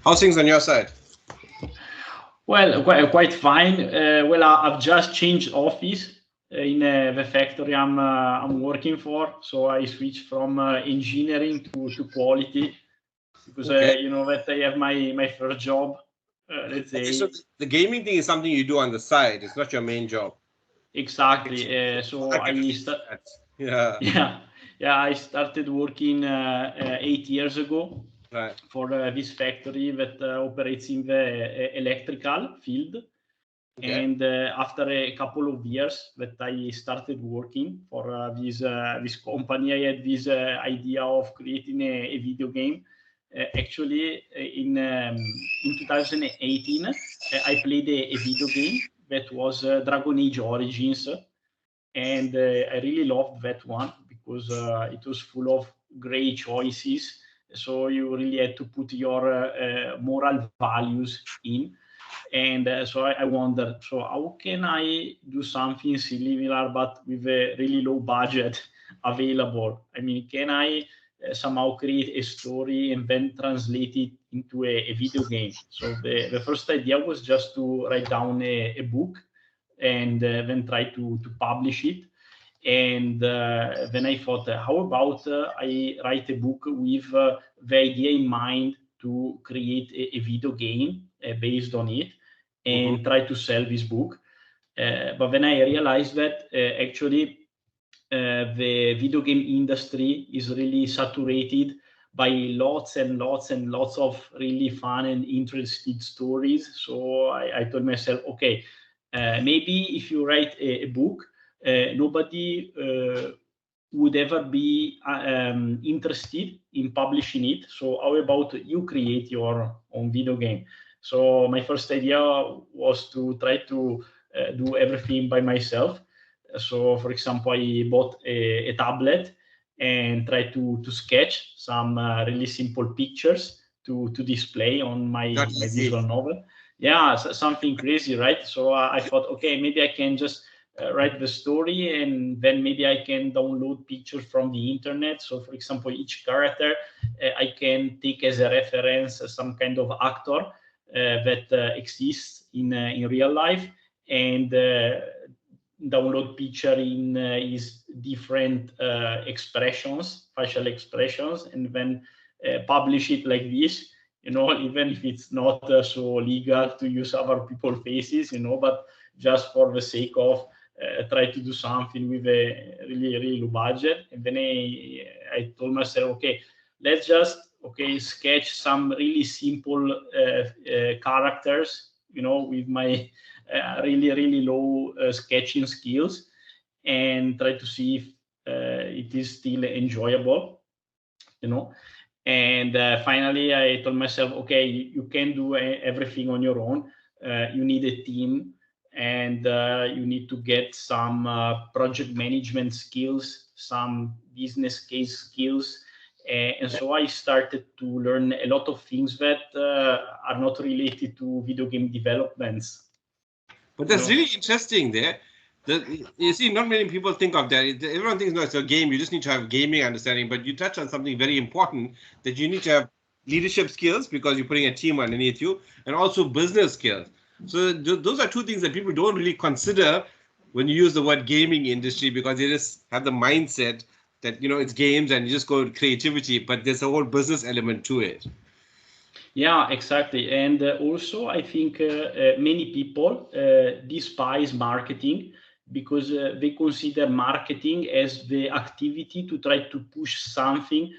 How's things on your side? Well, quite fine. Well, I've just changed office in the factory I'm working for. So I switched from engineering to quality because Okay. you know that I have my first job. Let's Okay, say so the gaming thing is something you do on the side. It's not your main job. exactly. It's So hard to believe that. Yeah. yeah, I started working 8 years ago Right. for this factory that operates in the electrical field. Okay. And after a couple of years that I started working for this company, I had this idea of creating a video game. Actually, in 2018, I played a video game that was Dragon Age Origins, and I really loved that one because it was full of great choices. So you really had to put your moral values in, and so I wondered, so how can I do something similar but with a really low budget available? I mean, can I somehow create a story and then translate it into a video game? So the first idea was just to write down a book and then try to publish it. And then I thought, how about I write a book with the idea in mind to create a video game based on it Mm-hmm. and try to sell this book. But then I realized that actually the video game industry is really saturated by lots and lots and lots of really fun and interesting stories. So I told myself, okay, maybe if you write a book, nobody would ever be interested in publishing it. So how about you create your own video game? So my first idea was to try to do everything by myself. So, for example, I bought a tablet and tried to sketch some really simple pictures to display on Not my easy. visual novel. Yeah, so something crazy, right? So I thought, okay, maybe I can just write the story, and then maybe I can download pictures from the internet. So, for example, each character I can take as a reference some kind of actor that exists in real life, and download picture in his different expressions, facial expressions, and then publish it like this. You know, even if it's not so legal to use other people's faces, you know, but just for the sake of try to do something with a really low budget. And then I told myself, okay, let's just sketch some really simple characters, you know, with my really low sketching skills, and try to see if it is still enjoyable, you know. And finally I told myself, okay, you can do everything on your own. You need a team, and you need to get some project management skills, some business case skills. And so I started to learn a lot of things that are not related to video game developments, But you that's know. really interesting there. You see, not many people think of that. Everyone thinks, no, it's a game. You just need to have gaming understanding. But you touch on something very important, that you need to have leadership skills because you're putting a team underneath you, and also business skills. So those are two things that people don't really consider when you use the word gaming industry, because they just have the mindset that, it's games and you just go with creativity. But there's a whole business element to it. Yeah, exactly. And also, I think many people despise marketing because they consider marketing as the activity to try to push something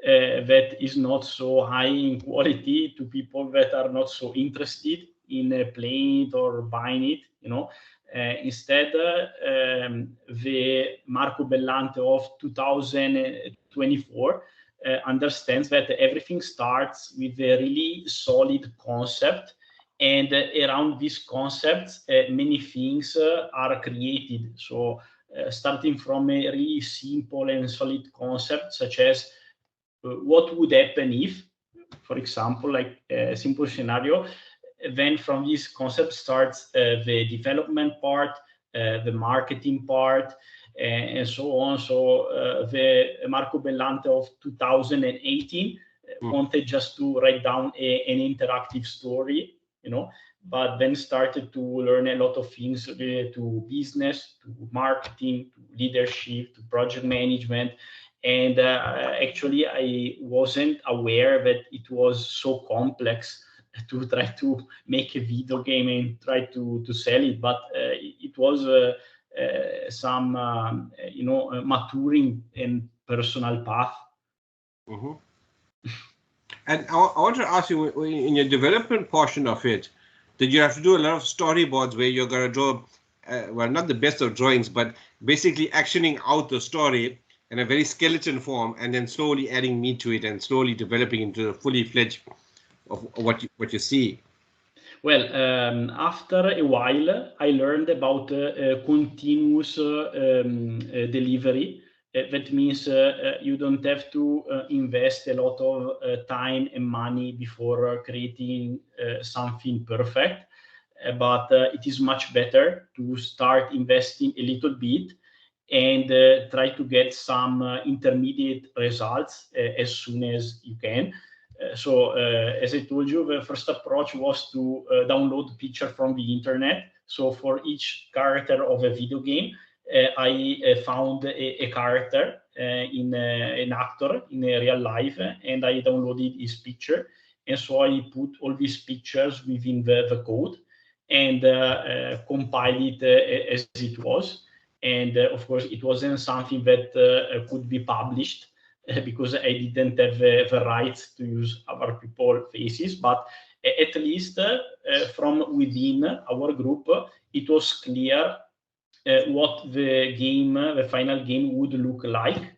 that is not so high in quality to people that are not so interested in playing it or buying it, you know. Instead, the Marco Bellante of 2024 understands that everything starts with a really solid concept, and around these concepts many things are created. So starting from a really simple and solid concept, such as what would happen if, for example, like a simple scenario, then from this concept starts the development part, the marketing part, and so on. So the Marco Bellante of 2018 wanted just to write down an interactive story, you know, but then started to learn a lot of things related to business, to marketing, to leadership, to project management. And actually, I wasn't aware that it was so complex to try to make a video game and try to sell it. But it was some, maturing and personal path. Mm-hmm. And I want to ask you, in your development portion of it, did you have to do a lot of storyboards where you're going to draw, well, not the best of drawings, but basically actioning out the story in a very skeleton form, and then slowly adding meat to it and slowly developing into a fully fledged of what you see? Well, after a while, I learned about continuous delivery. That means you don't have to invest a lot of time and money before creating something perfect. But it is much better to start investing a little bit and try to get some intermediate results as soon as you can. So as I told you, the first approach was to download picture from the internet. So for each character of a video game, I found a character an actor in a real life, and I downloaded his picture. And so I put all these pictures within the code and compiled it as it was. And of course, it wasn't something that could be published because I didn't have the rights to use other people's faces. But at least from within our group, it was clear what the final game would look like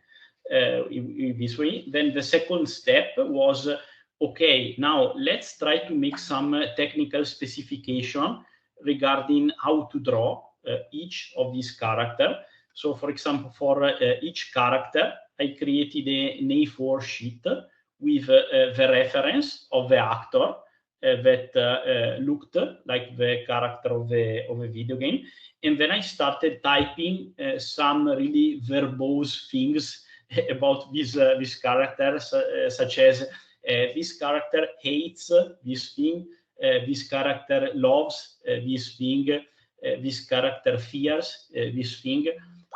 in this way. Then the second step was, okay, now let's try to make some technical specification regarding how to draw each of these characters. So for example, for each character, I created an A4 sheet with the reference of the actor that looked like the character of a video game. And then I started typing some really verbose things about these characters, such as this character hates this thing, this character loves this thing, this character fears this thing.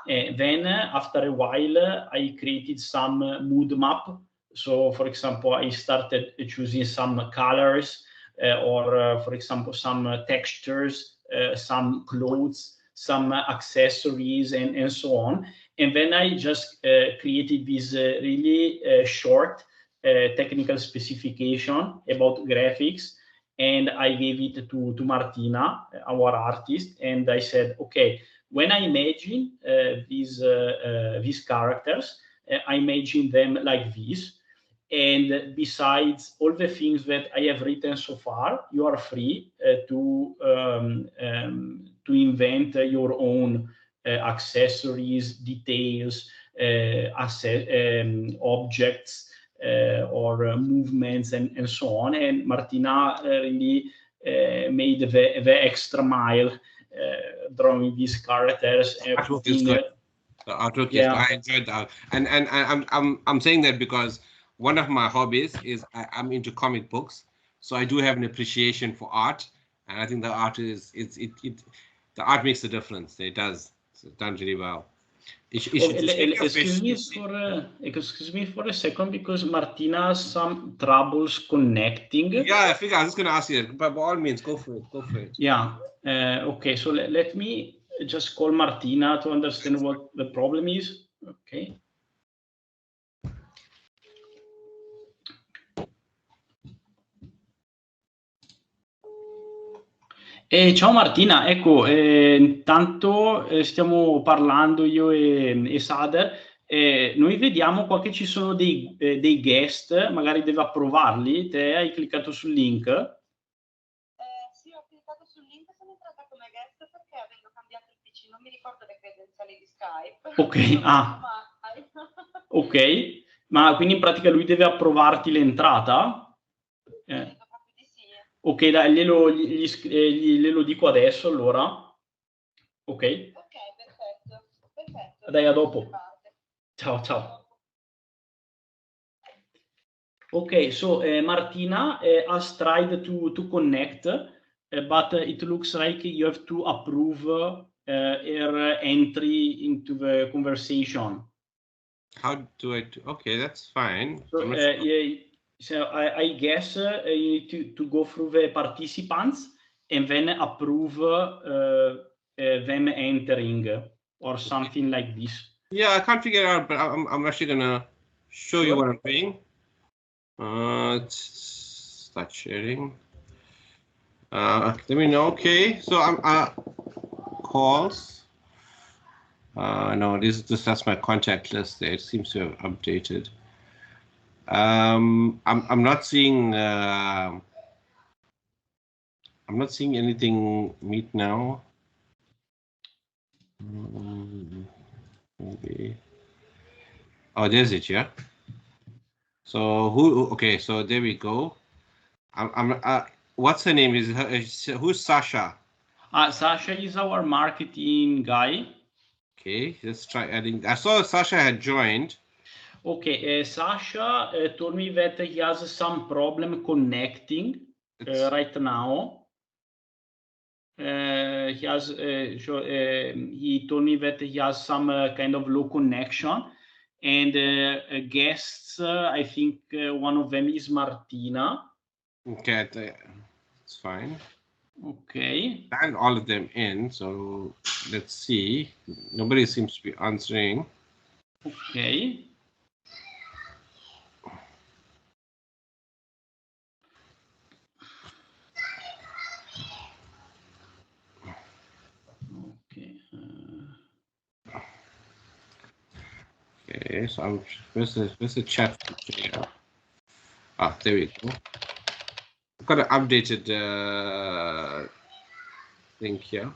Then after a while, I created some mood map. So for example, I started choosing some colors or for example, some textures, some clothes, some accessories, and so on. And then I just created this really short technical specification about graphics. And I gave it to Martina, our artist, and I said, okay, when I imagine these characters, I imagine them like this. And besides all the things that I have written so far, you are free to invent your own accessories, details, objects, or movements, and so on. And Martina really made the extra mile drawing these characters. Artwork is good. The artwork, yes, I enjoyed that. And I'm saying that because one of my hobbies is I'm into comic books, so I do have an appreciation for art, and I think the art the art makes a difference. It does. It's done really well. Excuse me for a second, because Martina has some troubles connecting. Yeah, I figure I was just going to ask you, but by all means, go for it. Go for it. Yeah. Okay. So let me just call Martina to understand what the problem is. Okay. Ciao Martina, ecco, intanto stiamo parlando io e Sader, noi vediamo qua che ci sono dei guest, magari deve approvarli. Te hai cliccato sul link? Sì, ho cliccato sul link, sono entrata come guest perché avendo cambiato il PC non mi ricordo le credenziali di Skype. Ok, ok, ma quindi in pratica lui deve approvarti l'entrata? Ok, dai, glielo dico adesso allora. Ok. Ok, perfetto. Dai, a dopo. Ciao, ciao. Okay, so Martina has tried to connect, but it looks like you have to approve her entry into the conversation. How do I do? Okay, that's fine. So, I'm not sure. yeah, so I guess you need to go through the participants and then approve them entering or something like this. Yeah, I can't figure it out, but I'm actually gonna show you what I'm doing. Start sharing. Let me know. Okay, so I'm calls. No, that's my contact list. There, it seems to have updated. I'm not seeing. I'm not seeing anything meet now. Maybe. Oh, there's it. Yeah. So who? Okay, so there we go. What's her name? Who's Sasha? Sasha is our marketing guy. Okay, let's try adding. I saw Sasha had joined. Okay, Sasha told me that he has some problem connecting right now. He told me that he has some kind of low connection, and guests. I think one of them is Martina. Okay, it's fine. Okay. And all of them in. So let's see. Nobody seems to be answering. Okay. Okay. Okay, so where's the chat feature? Ah, there we go. I've got an updated link here.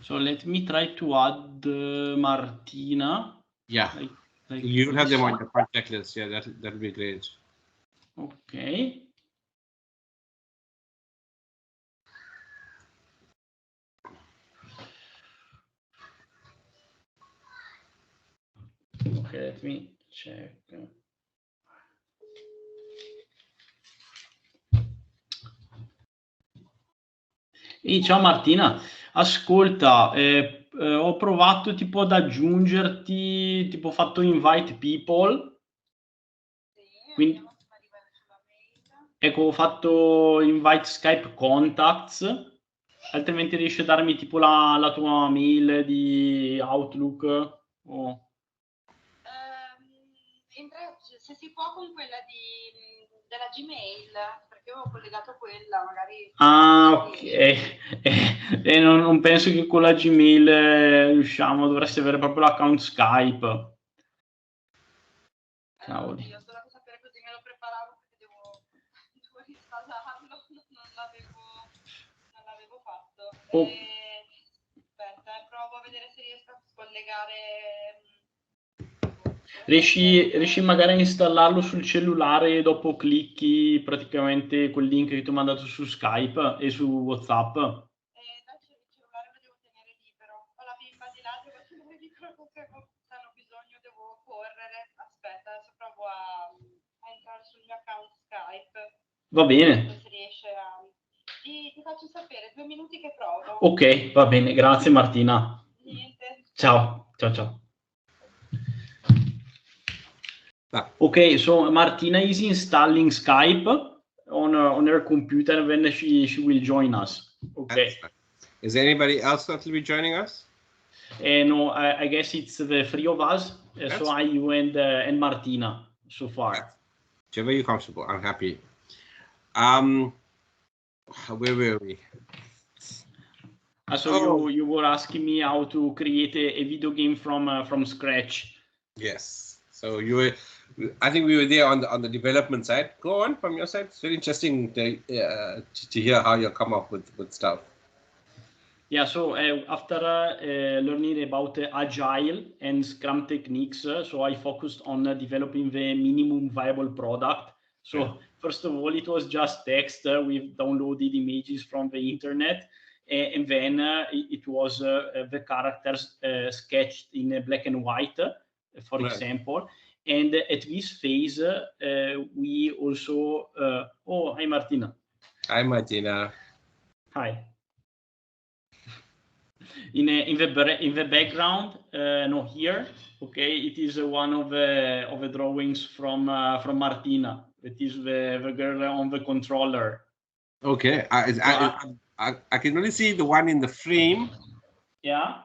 So let me try to add Martina. Yeah, like you have them this. on your contact list. Yeah, that'll be great. Okay. Okay, let me check. Ciao Martina, ascolta, ho provato tipo ad aggiungerti, tipo ho fatto invite people. Sì, Quindi, vediamo se mi arriva sulla mail. ecco, ho fatto invite Skype contacts, altrimenti riesci a darmi tipo la tua mail di Outlook? Oh. Se si può con quella della Gmail, perché io ho collegato quella, magari... Ah, ok. E non penso che con la Gmail riusciamo, dovresti avere proprio l'account Skype. Cavoli. Io solo per sapere così me lo preparavo perché devo installarlo, non l'avevo fatto. Aspetta, provo a vedere se riesco a scollegare... Riesci magari a installarlo sul cellulare e dopo clicchi praticamente quel link che ti ho mandato su Skype e su WhatsApp? Il cellulare lo devo tenere libero. Ho la bimba di là, devo tenere libero perché hanno bisogno, devo correre. Aspetta, adesso provo a entrare sul mio account Skype. Va bene. Se riesce a... Ti faccio sapere, 2 minuti che provo. Ok, va bene, grazie Martina. Niente. Ciao, ciao, ciao. Okay, so Martina is installing Skype on her computer when she will join us. Okay. Is there anybody else that will be joining us? No, I guess it's the three of us. So I, you, and Martina so far. Whichever you're comfortable. I'm happy. Where were we? So you were asking me how to create a video game from scratch. Yes. So I think we were there on the development side. Go on from your side. It's very interesting to hear how you come up with stuff. Yeah, so after learning about Agile and Scrum techniques, so I focused on developing the minimum viable product. So first of all, it was just text. We've downloaded images from the internet, and then it was the characters sketched in black and white, for example. And at this phase, we also, oh, hi Martina. Hi Martina. Hi. In the background, no, here, okay, it is one of the drawings from Martina. It is the girl on the controller. Okay, I can only see the one in the frame. Yeah.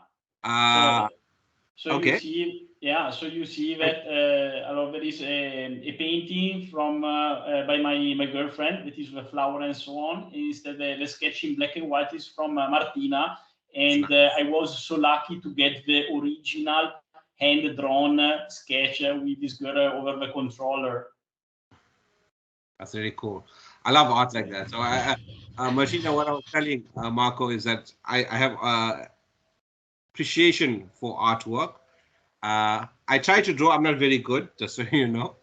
So okay. you see, yeah. So you see that there is a painting from by my girlfriend. That is the flower and so on. Instead, the sketch in black and white is from Martina. And nice. I was so lucky to get the original hand-drawn sketch with this girl over the controller. That's really cool. I love art like that. So, Martina, what I was telling Marco is that I have appreciation for artwork. I try to draw. I'm not very good, just so you know,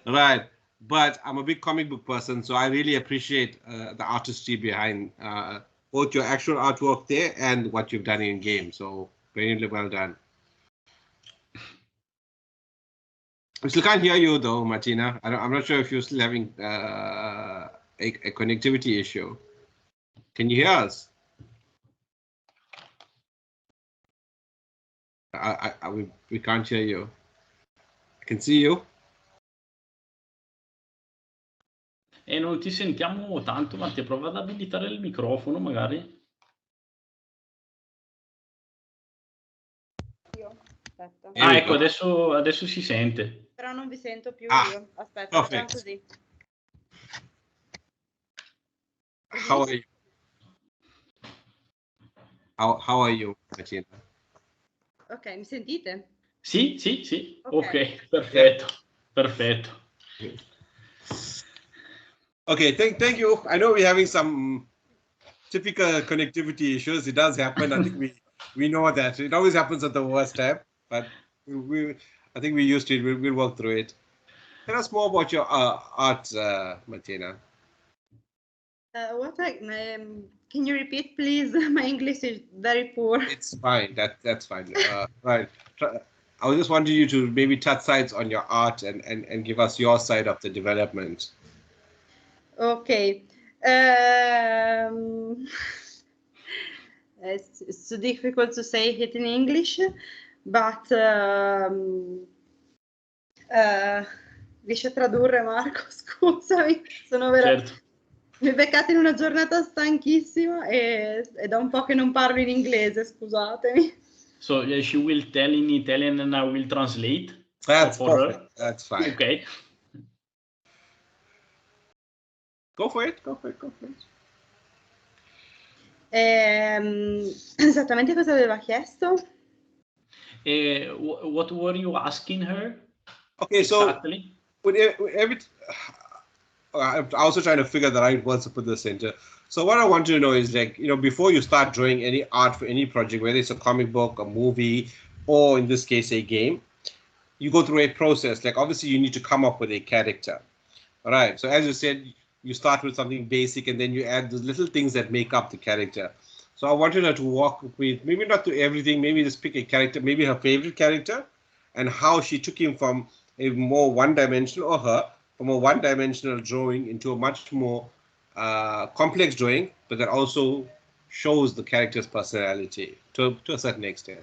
right? But I'm a big comic book person, so I really appreciate the artistry behind both your actual artwork there and what you've done in game. So very well done. I still can't hear you though, Martina. I'm not sure if you're still having a connectivity issue. Can you hear us? We can't hear you. I can see you. E non ti sentiamo tanto, Mattia. Prova ad abilitare il microfono, magari. Aspetta. Ecco, adesso si sente. Però non vi sento più io. Aspetta, facciamo così. How are you? How are you, Martina? Ok, mi sentite? Sì. Ok, perfetto. Yeah. Perfetto. Okay, thank you. I know we're having some typical connectivity issues. It does happen. I think we know that. It always happens at the worst time, but I think we're used to it. We'll work through it. Tell us more about your art, Martina. Can you repeat, please? My English is very poor. It's fine. That's fine. Right. I was just wanting you to maybe touch sides on your art and give us your side of the development. Okay. It's so difficult to say it in English, but riesci a tradurre, Marco? Scusami, sono veramente... Certo. Mi beccate in una giornata stanchissima e da un po' che non parlo in inglese, scusatemi. So she will tell in Italian and I will translate. That's for perfect. her. That's fine. Okay. Go for it. Esattamente cosa aveva chiesto? What were you asking her? Okay, exactly? So I'm also trying to figure the right words to put this into. So what I want to know is, like, before you start drawing any art for any project, whether it's a comic book, a movie, or in this case a game, you go through a process. Like, obviously you need to come up with a character. All right. So as you said, you start with something basic and then you add the little things that make up the character. So I wanted her to walk with, maybe not to everything, maybe just pick a character, maybe her favorite character, and how she took him from a more one-dimensional, or her, from a one-dimensional drawing into a much more complex drawing, but that also shows the character's personality to a certain extent.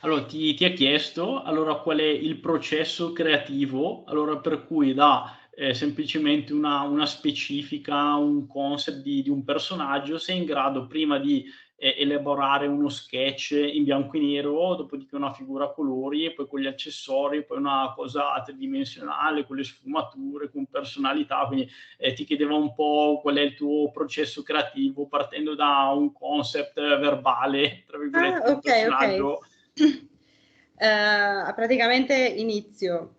Allora, ti ha chiesto qual è il processo creativo, per cui da semplicemente una specifica, un concept di un personaggio, sei in grado prima di elaborare uno sketch in bianco e nero, dopodiché una figura a colori, e poi con gli accessori, poi una cosa tridimensionale, con le sfumature, con personalità. Quindi ti chiedeva un po' qual è il tuo processo creativo, partendo da un concept verbale, tra virgolette, di un personaggio. Ok. Praticamente inizio,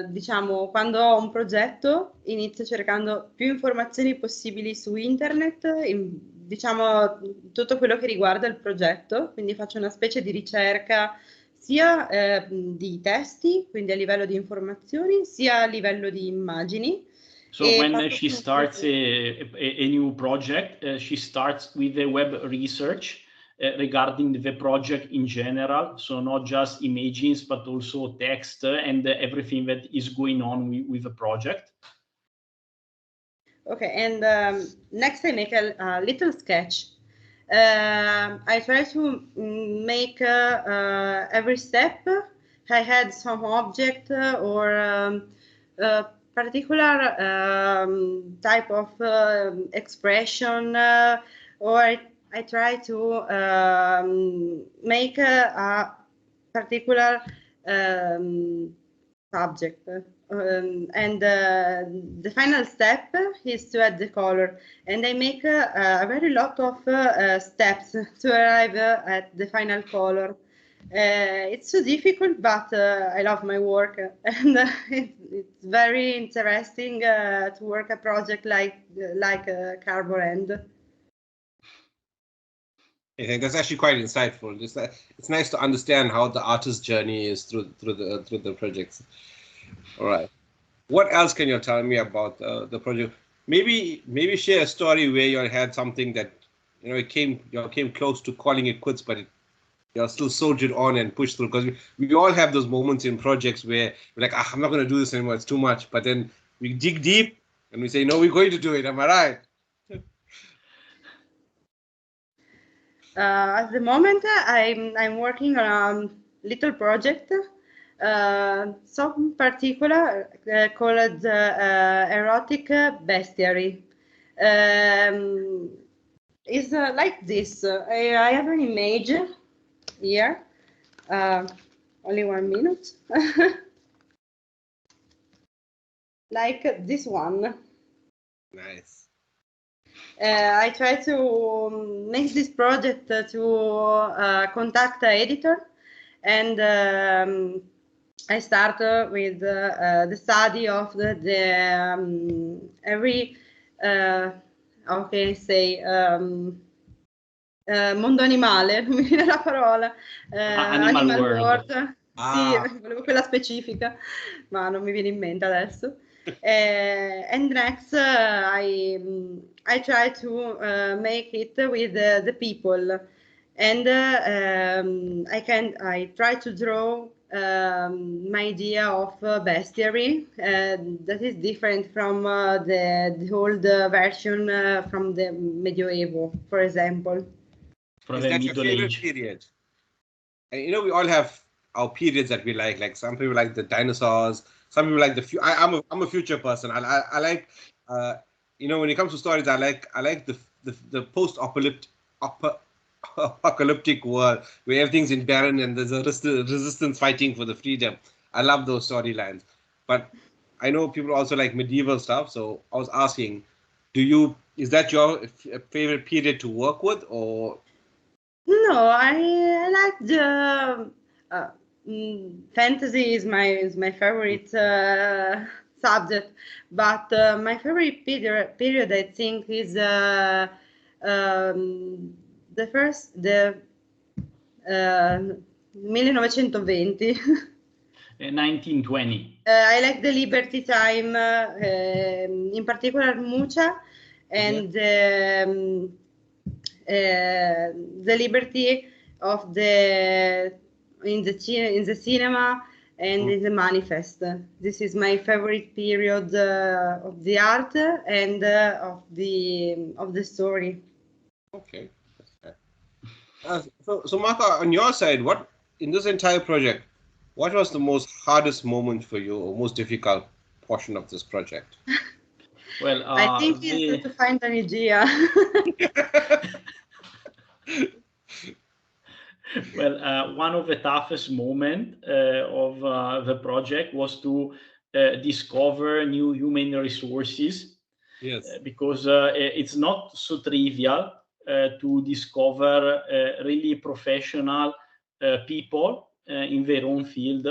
diciamo, quando ho un progetto, inizio cercando più informazioni possibili su internet, diciamo tutto quello che riguarda il progetto, quindi faccio una specie di ricerca sia di testi, quindi a livello di informazioni, sia a livello di immagini. So when she starts a new project, she starts with the web research. regarding the project in general. So not just images, but also text and everything that is going on with the project. Okay, and next I make a little sketch. I try to make every step. I had some object or particular type of expression, or I try to make a particular subject. And the final step is to add the color, and I make a very lot of steps to arrive at the final color. It's so difficult, but I love my work, and it's very interesting to work a project like Carborend. I think that's actually quite insightful. It's nice to understand how the artist's journey is through the projects. All right. What else can you tell me about the project? Maybe share a story where you had something that it came close to calling it quits, but you're still soldiered on and pushed through. Because we all have those moments in projects where we're like, I'm not going to do this anymore. It's too much. But then we dig deep and we say, no, we're going to do it. Am I right? At the moment, I'm working on a little project, some particular called erotic bestiary. It's like this. I have an image here. Only 1 minute. Like this one. Nice. I try to make this project to contact the editor, and I start with the study of the every how can I say mondo animale, non mi viene la parola, animal world. Sì, volevo quella specifica, ma non mi viene in mente adesso. And next, I try to make it with the people, and I try to draw my idea of bestiary that is different from the old version from the medieval, for example. From Is the that your Middle favorite Age period? And we all have our periods that we like. Like some people like the dinosaurs. Some people like the I'm a future person. I like when it comes to stories, I like the apocalyptic world where everything's in barren and there's a resistance fighting for the freedom. I love those storylines. But I know people also like medieval stuff. So I was asking, is that your favorite period to work with, or? No, I like the fantasy is my favorite subject, but my favorite period I think is the 1920. 1920. I like the Liberty time, in particular Mucha, and the liberty of in the cinema and in the manifest. This is my favorite period of the art and of the story. Okay. So Marco, on your side, what in this entire project, what was the most hardest moment for you, or most difficult portion of this project? Well, I think it's to find an idea. Well, one of the toughest moments of the project was to discover new human resources. Yes. Because it's not so trivial to discover really professional people in their own field.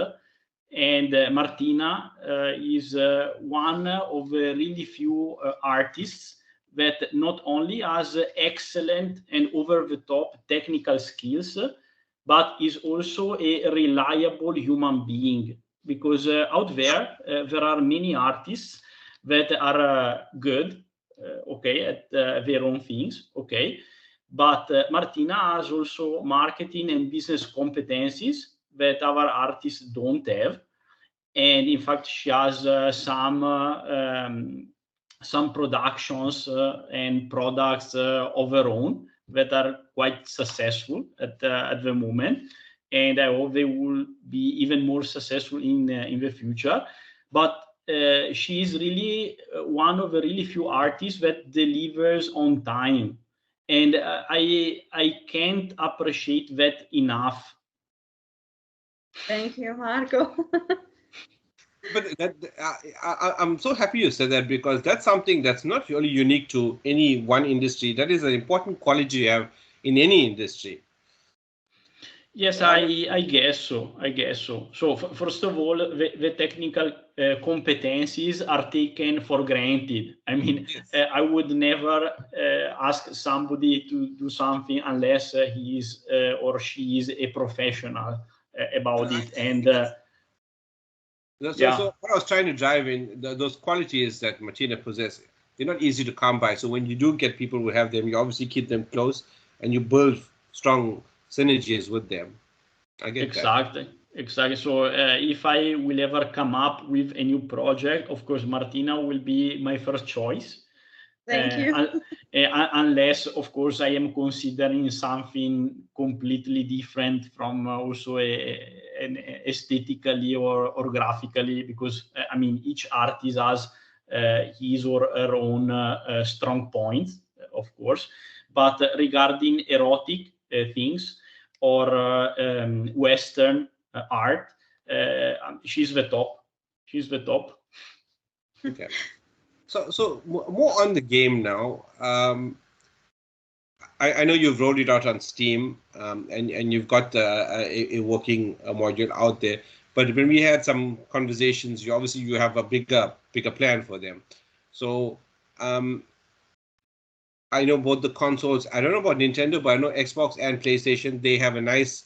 And Martina is one of the really few artists that not only has excellent and over-the-top technical skills, but is also a reliable human being. Because out there are many artists that are good, okay, at their own things, okay, but Martina has also marketing and business competencies that our artists don't have. And in fact, she has some productions and products of her own that are quite successful at the moment, and I hope they will be even more successful in the future. But she is really one of the really few artists that delivers on time, and I can't appreciate that enough. Thank you, Marco. But I'm so happy you said that, because that's something that's not really unique to any one industry. That is an important quality you have in any industry. Yes, I guess so. I guess so. So first of all, the technical competencies are taken for granted. I mean, Yes. I would never ask somebody to do something unless he is or she is a professional about it. And So what I was trying to drive in, those qualities that Martina possesses, they're not easy to come by. So when you do get people who have them, you obviously keep them close and you build strong synergies with them. I get exactly. Exactly. So if I will ever come up with a new project, of course, Martina will be my first choice. Thank you. Unless, of course, I am considering something completely different from also aesthetically or graphically, because I mean, each artist has his or her own strong points, of course. But regarding erotic things or Western art, she's the top. She's the top. Okay. So more on the game now. I know you've rolled it out on Steam, and you've got a working module out there. But when we had some conversations, you have a bigger plan for them. So I know both the consoles. I don't know about Nintendo, but I know Xbox and PlayStation. They have a nice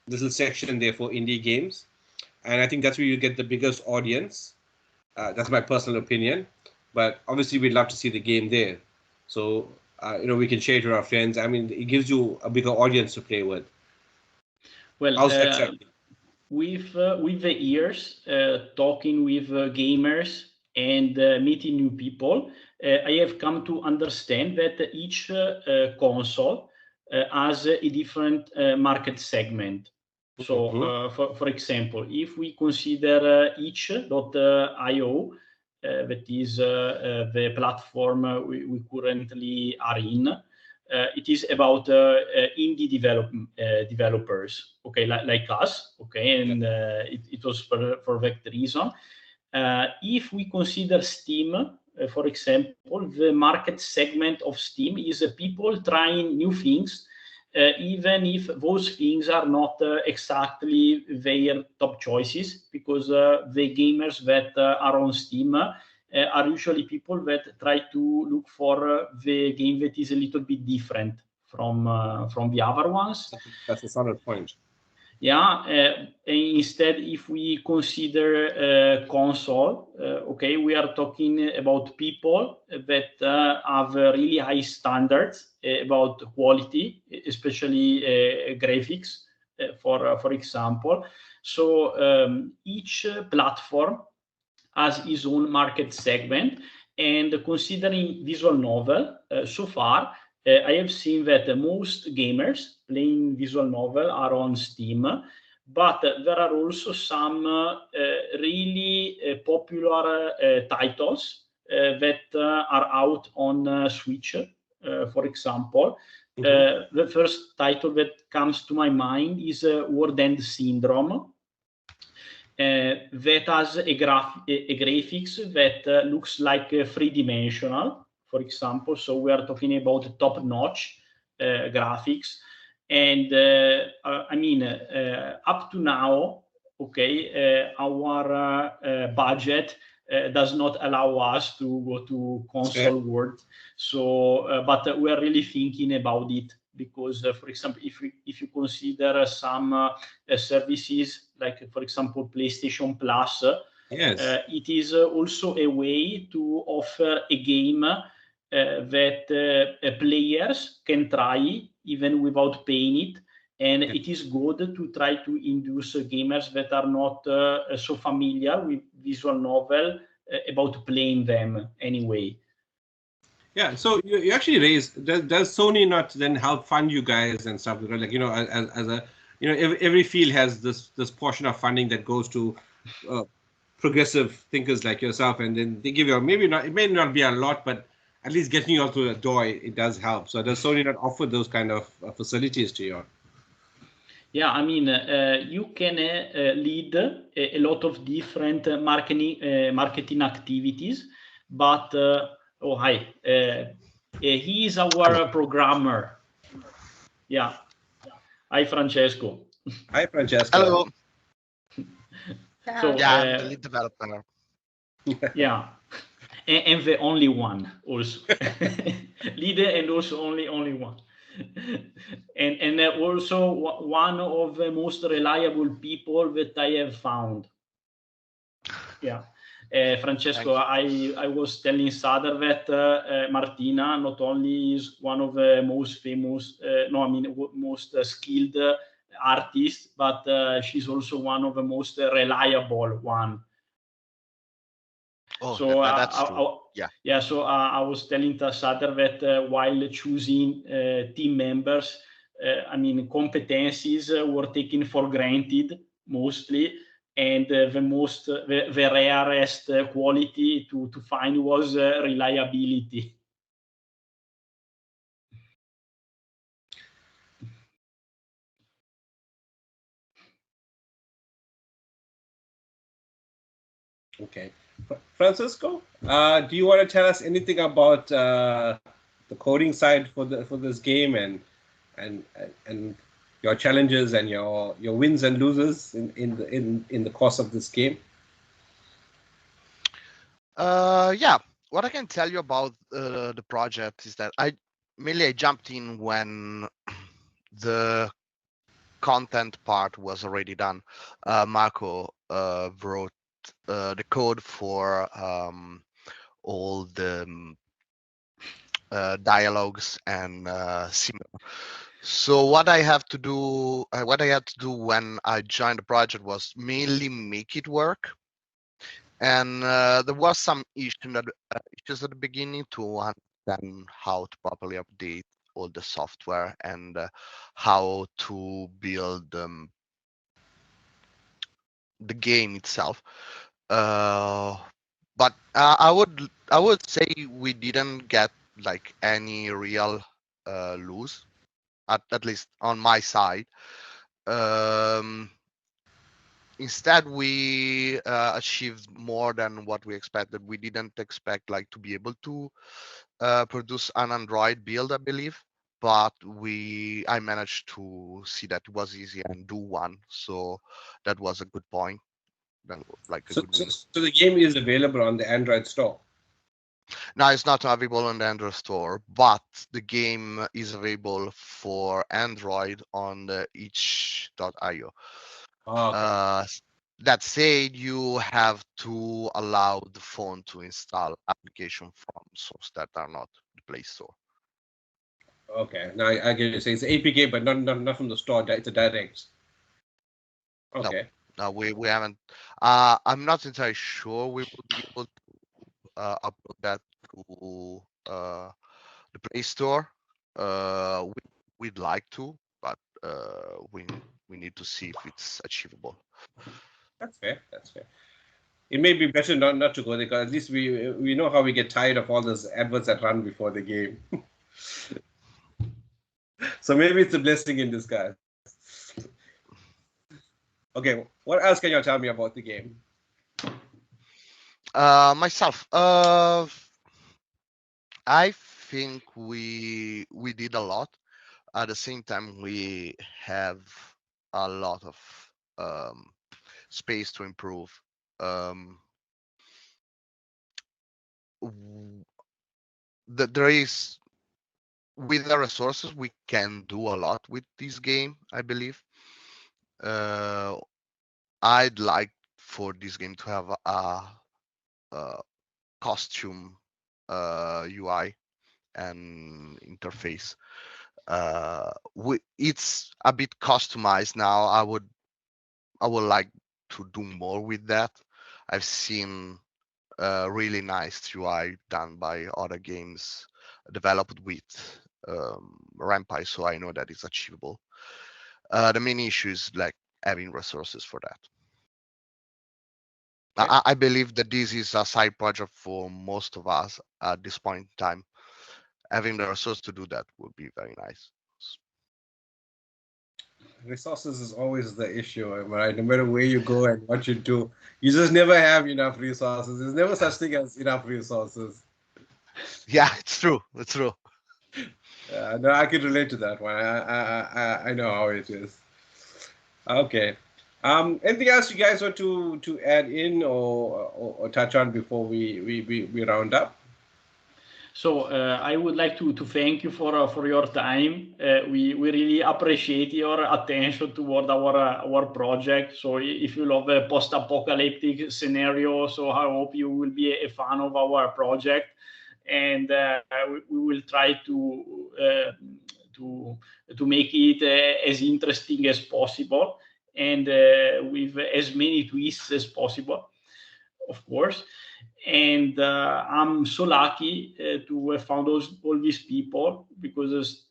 little section there for indie games, and I think that's where you get the biggest audience. That's my personal opinion, but obviously we'd love to see the game there. So we can share it with our friends. I mean, it gives you a bigger audience to play with. Well, how's that sound? With the years, talking with gamers and meeting new people, I have come to understand that each console has a different market segment. So, for example, if we consider itch.io, that is the platform we currently are in, it is about indie developers, okay, like us, okay, and it was for that reason. If we consider Steam, for example, the market segment of Steam is people trying new things, even if those things are not exactly their top choices, because the gamers that are on Steam are usually people that try to look for the game that is a little bit different from the other ones. That's a solid point. Yeah, instead, if we consider console, okay, we are talking about people that have really high standards about quality, especially graphics, for example. So each platform has its own market segment, and considering visual novel, so far, I have seen that most gamers playing visual novel are on Steam, but there are also some really popular titles that are out on Switch, for example. The first title that comes to my mind is World End Syndrome. That has a graphics that looks like three-dimensional, for example. So we are talking about top-notch graphics. And I mean, up to now, okay, our budget does not allow us to go to console world. So, but we are really thinking about it, because, for example, if you consider some services like, for example, PlayStation Plus, yes, it is also a way to offer a game that players can try even without paying it. And it is good to try to induce gamers that are not so familiar with visual novel about playing them anyway. Yeah, so you actually raised, does Sony not then help fund you guys and stuff? Because, like, as a, every field has this portion of funding that goes to progressive thinkers like yourself, and then they give you maybe not, it may not be a lot, but at least getting you out through the door, it does help. So does Sony not offer those kind of facilities to you? Yeah, I mean, you can lead a lot of different marketing activities, but oh, hi, he is our programmer. Yeah. Hi, Francesco. Hi, Francesco. Hello. So, yeah, I'm the lead developer. Yeah, and the only one also. Leader and also only one. And also one of the most reliable people that I have found. Yeah. Francesco, I was telling Sadar that Martina not only is one of the most famous, most skilled artists, but she's also one of the most reliable one. Oh, so that's true. Yeah. So I was telling Sadar that while choosing team members, competencies were taken for granted mostly, and the rarest quality to find was reliability. Okay. Francisco, do you want to tell us anything about the coding side for this game and your challenges and your wins and losers in the course of this game? Yeah. What I can tell you about the project is that I jumped in when the content part was already done. Marco wrote the code for all the dialogues and similar. So what I had to do when I joined the project was mainly make it work. And there was some issues at the beginning to understand how to properly update all the software and how to build the game itself. But I would say we didn't get like any real lose, at least on my side. Instead, we achieved more than what we expected. We didn't expect like to be able to produce an Android build, I believe, but I managed to see that it was easy and do one. So that was a good point. Like a good win. So the game is available on the Android store? No, it's not available on the Android store, but the game is available for Android on the itch.io. Okay. That said, you have to allow the phone to install application from source that are not the Play Store. Okay, now I get you. So it's APK, but not from the store. It's a direct. Okay. No, we haven't. I'm not entirely sure we will be able to upload that to the Play Store. We'd like to, but we need to see if it's achievable. That's fair. It may be better not to go there, because at least we know how we get tired of all those adverts that run before the game. So maybe it's a blessing in disguise. Okay, what else can you tell me about the game? Myself, I think we did a lot. At the same time, we have a lot of space to improve. There is, with the resources, we can do a lot with this game, I believe. I'd like for this game to have a costume UI. and interface. It's a bit customized now. I would like to do more with that. I've seen really nice UI done by other games developed with Rampage, so I know that it's achievable. The main issue is like having resources for that. Okay. I believe that this is a side project for most of us at this point in time. Having the resource to do that would be very nice. Resources is always the issue, right? No matter where you go and what you do, you just never have enough resources. There's never such thing as enough resources. Yeah, it's true. It's true. No, I can relate to that one. I know how it is. Okay. Anything else you guys want to add in or touch on before we round up? So I would like to thank you for your time. We really appreciate your attention toward our project. So if you love a post-apocalyptic scenario, so I hope you will be a fan of our project, and we will try to make it as interesting as possible and with as many twists as possible, of course. And I'm so lucky to have found all these people because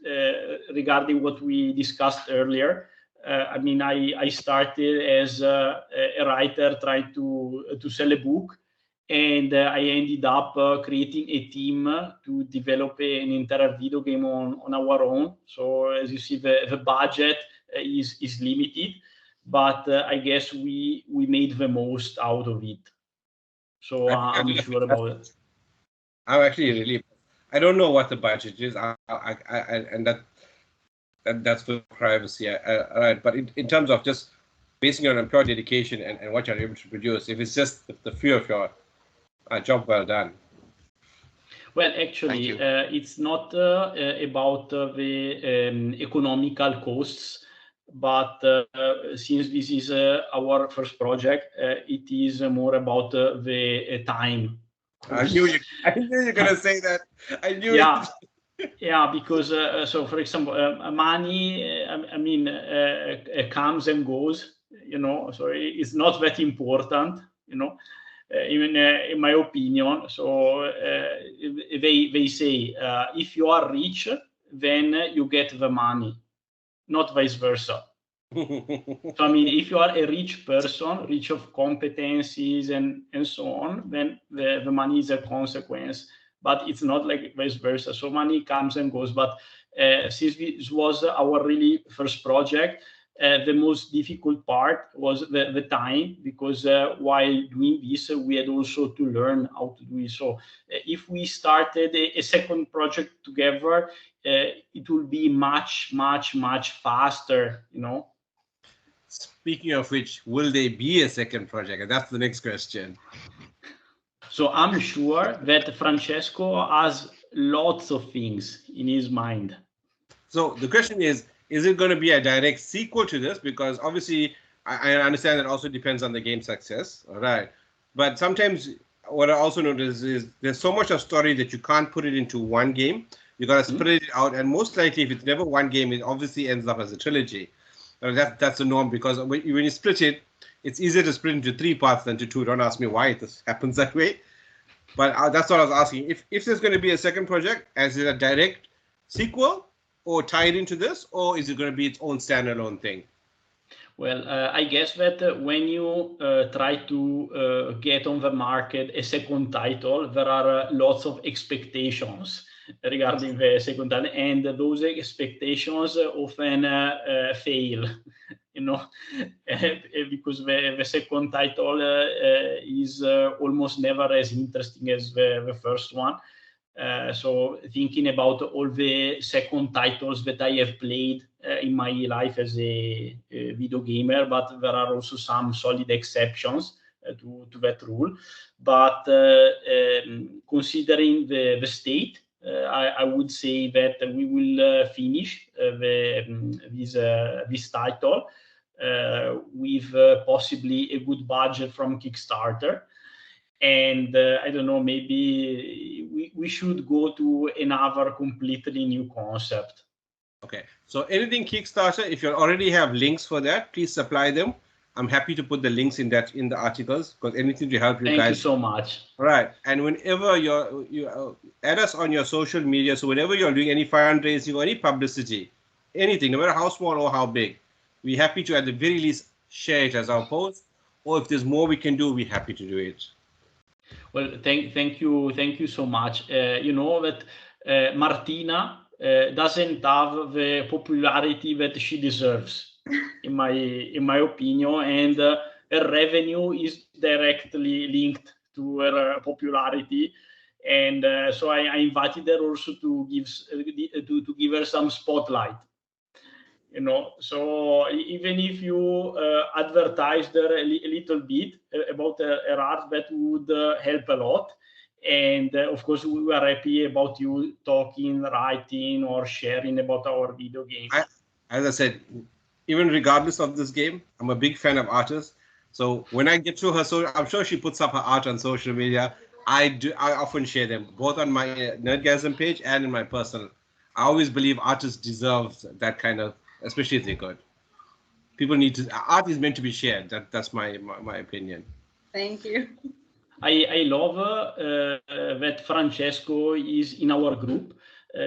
regarding what we discussed earlier, I mean, I started as a writer trying to sell a book, and I ended up creating a team to develop an entire video game on our own. So as you see, the budget is limited, but I guess we made the most out of it. So I'm sure about it. I'm actually really. I don't know what the budget is. And that's for privacy. All right, but in terms of just basing it on pure dedication and what you're able to produce, if it's just the fear of your job well done. Well, actually, it's not about the economical costs, but since this is our first project, it is more about the time. I knew you're gonna say that. I knew yeah. it. Yeah, because so for example, money, I mean, comes and goes, you know, so it's not that important, you know, even in my opinion. So they say if you are rich, then you get the money, not vice versa. So I mean, if you are a rich person, rich of competencies and so on, then the money is a consequence. But it's not like vice versa. So money comes and goes. But since this was our really first project, the most difficult part was the time, because while doing this, we had also to learn how to do it. So if we started a second project together, it will be much faster, you know. Speaking of which, will there be a second project? And that's the next question. So I'm sure that Francesco has lots of things in his mind. So the question is it going to be a direct sequel to this? Because obviously, I understand that also depends on the game success. All right. But sometimes what I also notice is there's so much of story that you can't put it into one game. You got to spread it out. And most likely, if it's never one game, it obviously ends up as a trilogy. That's the norm, because when you split it, it's easier to split into 3 parts than to 2. Don't ask me why this happens that way. But that's what I was asking. If there's going to be a second project, is it a direct sequel or tied into this, or is it going to be its own standalone thing? Well, I guess that when you try to get on the market a second title, there are lots of expectations regarding the second title, and those expectations often fail, you know, because the second title is almost never as interesting as the first one. So thinking about all the second titles that I have played in my life as a video gamer, but there are also some solid exceptions to that rule. But considering the state, I would say that we will finish this title with possibly a good budget from Kickstarter. and I don't know, maybe we should go to another completely new concept. Okay, so anything Kickstarter, if you already have links for that, please supply them. I'm happy to put the links in the articles, because anything to help you Thank guys. you so much. All right, and whenever you add us on your social media, so whenever you're doing any fundraising or any publicity, anything, no matter how small or how big, we're happy to at the very least share it as our post, or if there's more we can do, we're happy to do it. Well, thank you so much. You know that Martina doesn't have the popularity that she deserves, in my opinion, and her revenue is directly linked to her popularity. And so I invited her also to give her some spotlight. You know, so even if you advertised her a little bit about her art, that would help a lot. And of course, we were happy about you talking, writing, or sharing about our video games. As I said, even regardless of this game, I'm a big fan of artists. So when I get to her, I'm sure she puts up her art on social media. I often share them, both on my Nerdgasm page and in my personal. I always believe artists deserve that kind of, especially if they're good. People need to. Art is meant to be shared. That's my opinion. Thank you. I love that Francesco is in our group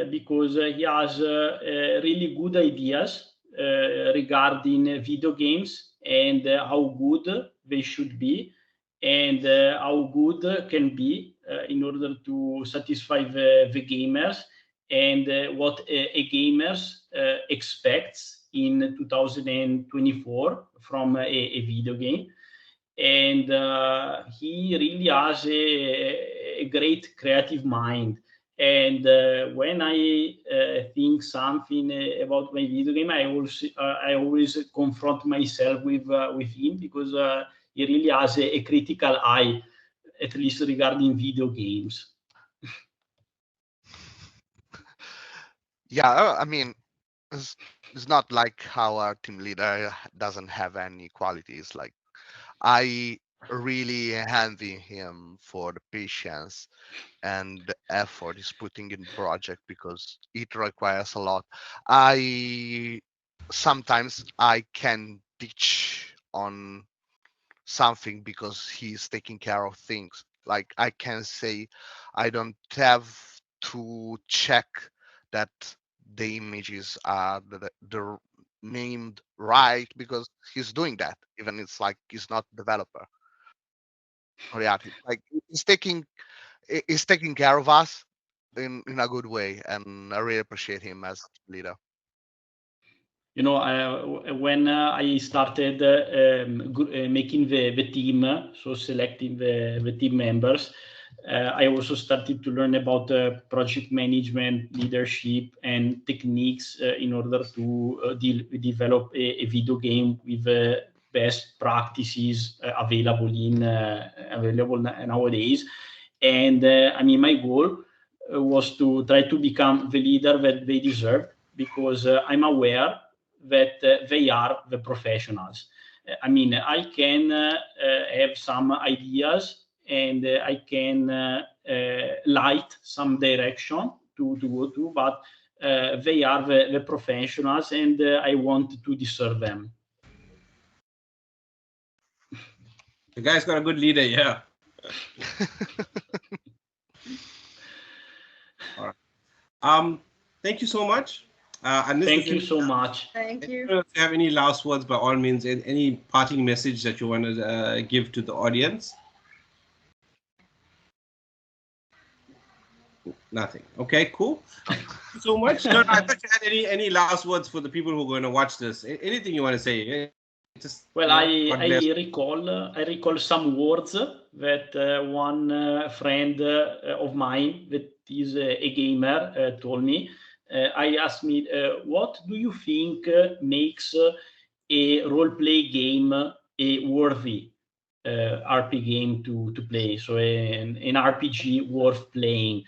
because he has really good ideas regarding video games and how good they should be, and how good can be in order to satisfy the gamers, and what a gamers expects in 2024 from a video game. And he really has a great creative mind. And when I think something about my video game, I always confront myself with him, because he really has a critical eye, at least regarding video games. Yeah, I mean, it's not like how our team leader doesn't have any qualities. Like, I really envy him for the patience and the effort he's putting in project, because it requires a lot. Sometimes I can teach on something because he's taking care of things. Like, I can say I don't have to check that the images are the named right, because he's doing that, even it's like he's not developer. Yeah, like he's taking care of us in a good way, and I really appreciate him as leader. You know, when I started making the team, so selecting the team members, I also started to learn about project management, leadership, and techniques in order to develop a video game with best practices available nowadays. And I mean, my goal was to try to become the leader that they deserve, because I'm aware that they are the professionals. I mean, I can have some ideas, and I can light some direction to go to, but they are the professionals, and I want to serve them. The guy's got a good leader, yeah. All right. Thank you so much. Thank you so much. Thank you. If you have any last words, by all means, any parting message that you want to give to the audience? Nothing. Okay, cool. Thank you so much. No, I thought you had any last words for the people who are going to watch this. Anything you want to say? Just, well, I recall some words that one friend of mine that is a gamer told me. I asked me, what do you think makes a role-play game a worthy RPG game to play? So an RPG worth playing.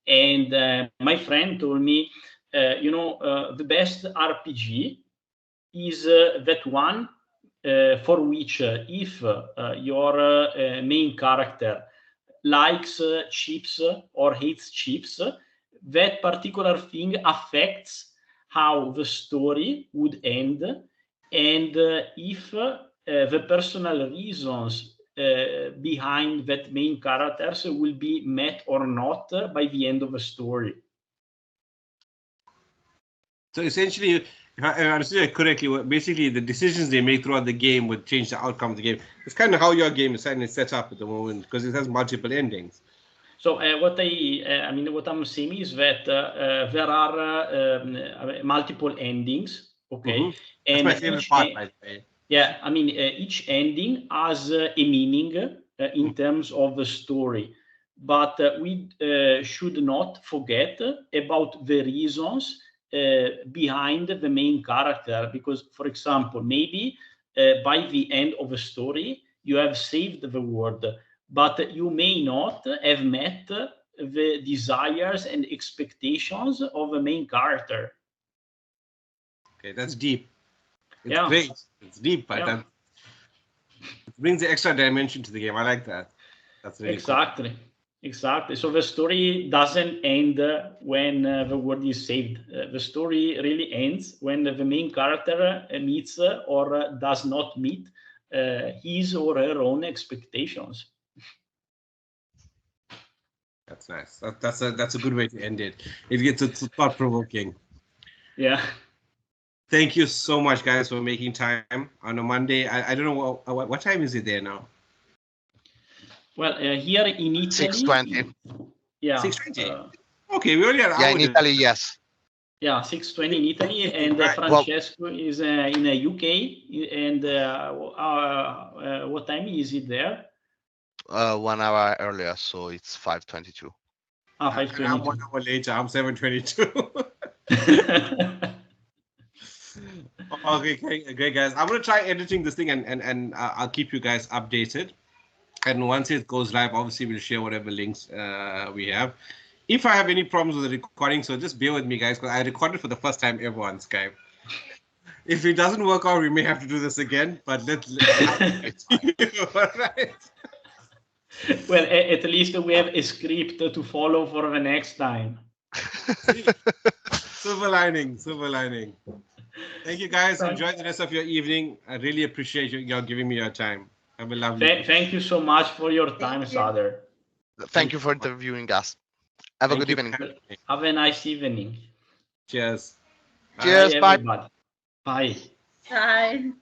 And my friend told me, the best RPG is that one for which if your main character likes chips or hates chips, that particular thing affects how the story would end, and if the personal reasons behind that main characters will be met or not by the end of the story. So essentially, if I understood it correctly, basically the decisions they make throughout the game would change the outcome of the game. It's kind of how your game is set up at the moment, because it has multiple endings. So what I'm saying is that there are multiple endings. Okay, Mm-hmm. That's my favorite part, by the way. Yeah, I mean, each ending has a meaning in terms of the story, but we should not forget about the reasons behind the main character. Because, for example, maybe by the end of the story, you have saved the world, but you may not have met the desires and expectations of the main character. Okay, that's deep. It's great. It's deep, but that brings the extra dimension to the game. I like that. That's really cool. Exactly. So the story doesn't end when the world is saved. The story really ends when the main character meets or does not meet his or her own expectations. That's nice. That's a good way to end it. It's thought provoking. Yeah. Thank you so much, guys, for making time on a Monday. I don't know what time is it there now. Well, here in Italy, 6:20. Yeah. 6:20. Okay, we only are in Italy, yes. Yeah, 6:20 in Italy, and Francesco is in the UK. And what time is it there? 1 hour earlier, so it's 5:22. 5:22. I'm 1 hour later. I'm 7:22. Okay, great, guys. I'm gonna try editing this thing, and I'll keep you guys updated. And once it goes live, obviously we'll share whatever links we have. If I have any problems with the recording, so just bear with me, guys, because I recorded for the first time ever on Skype. If it doesn't work out, we may have to do this again. But let's all right. Well, at least we have a script to follow for the next time. Silver lining. Thank you, guys. Enjoy the rest of your evening. I really appreciate you giving me your time. Have a lovely Thank you so much for your time, Sader. Thank you for interviewing us. Have a good evening. Have a nice evening. Cheers. Cheers. Bye. Bye. Bye.